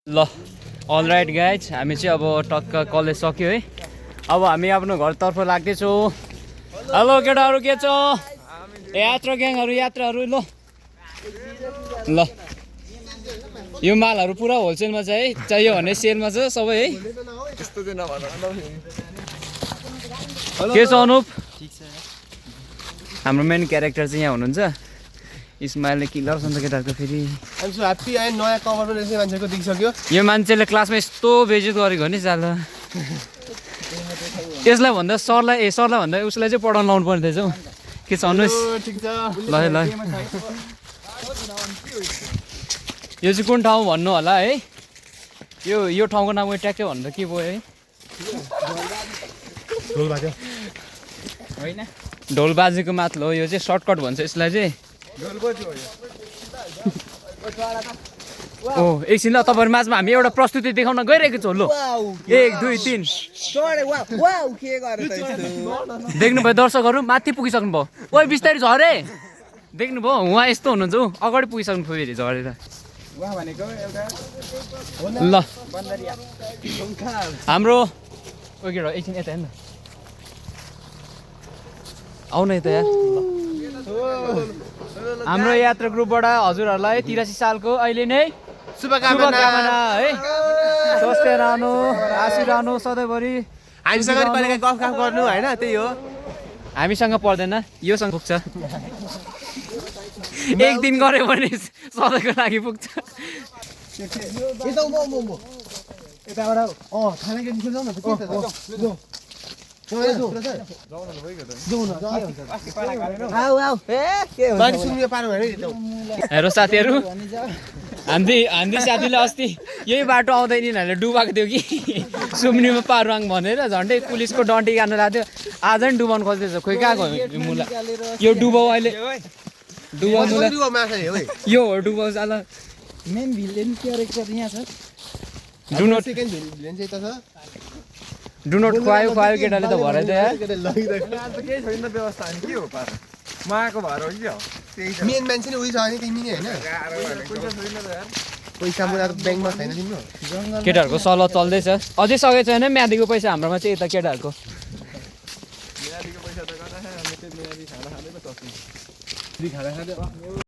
ल all right guys हामी चाहिँ अब टक्क कलेज सक्यो है। अब हामी आफ्नो घरतर्फ लाग्दैछौँ। हेलो केटाहरू के छ यात्रा ग्याङहरू यात्राहरू। ल ल यो मालहरू पुरा होलसेलमा छ है, चाहियो भने सेलमा छ सबै है। के छ अनुप? हाम्रो मेन क्यारेक्टर चाहिँ यहाँ हुनुहुन्छ इस्माइलले किलर छ नि त केटाहरूको। फेरि नयाँ कभर पनि रहेछ मान्छेको देखिसक्यो। यो मान्छेले क्लासमा यस्तो बेइज्जत गरेको नि चाल। यसलाई भन्दा सरलाई भन्दा उसलाई चाहिँ पढाउन लाउनु पर्ने रहेछ हौ। के छ भन्नुहोस्? ल ल यो चाहिँ कुन ठाउँ भन्नु होला है? यो ठाउँको नाम ट्याक्कै भन्दा के भयो है? होइन ढोलबाजीको माथि हो। यो चाहिँ सर्टकट भन्छ यसलाई चाहिँ। ओ एकछिन ल तपाईँहरू माझमा हामी एउटा प्रस्तुति देखाउन गइरहेको छौँ। लो 1 2 3 देख्नुभयो दर्शकहरू? माथि पुगिसक्नु भयो। ओइ बिस्तारै झरे देख्नुभयो? उहाँ यस्तो हुनुहुन्छ हौ, अगाडि पुगिसक्नु भयो फेरि झरेर। ल हाम्रो ओइ केटा एकछिन यता हेर्नु आउन यता यार। हाम्रो यात्रा ग्रुपबाट हजुरहरूलाई 83 सालको अहिले नै शुभकामना है। स्वस्थ रहनु, आशी रहनु सधैँभरि। हामीसँग पनि गफ गर्नु होइन, त्यही हो। हामीसँग पर्दैन, योसँग पुग्छ। एक दिन गऱ्यो भने सधैँको लागि पुग्छ। हेरो साथीहरू, हान्दी साथीले अस्ति यही बाटो आउँदै यिनीहरूले डुबाएको थियो कि सुम्नीमा पारुवाङ भनेर झन्डै पुलिसको डन्टी गार्नु लाग्थ्यो। आज नि डुबाउनु खोज्दैछ। खोइ कहाँ गयो मुला? यो डुबाउ अहिले यो हो डुबाउ साला। मेन भिलेन क्यारेक्टर यहाँ छ। डु नट खुवायो केटाले त भरे त यार। केही छैन व्यवस्था नि के हो पार माको भएर हो कि मेन मान्छे नि उही छ नि तिमी नि होइन। पैसा मुला ब्याङ्कमा छैन तिम्रो। केटाहरूको सल्लाह चल्दैछ। अझै सकेको छैन म्यादीको पैसा हाम्रोमा चाहिँ यता केटाहरूको। म्यादीको पैसा त गर्दा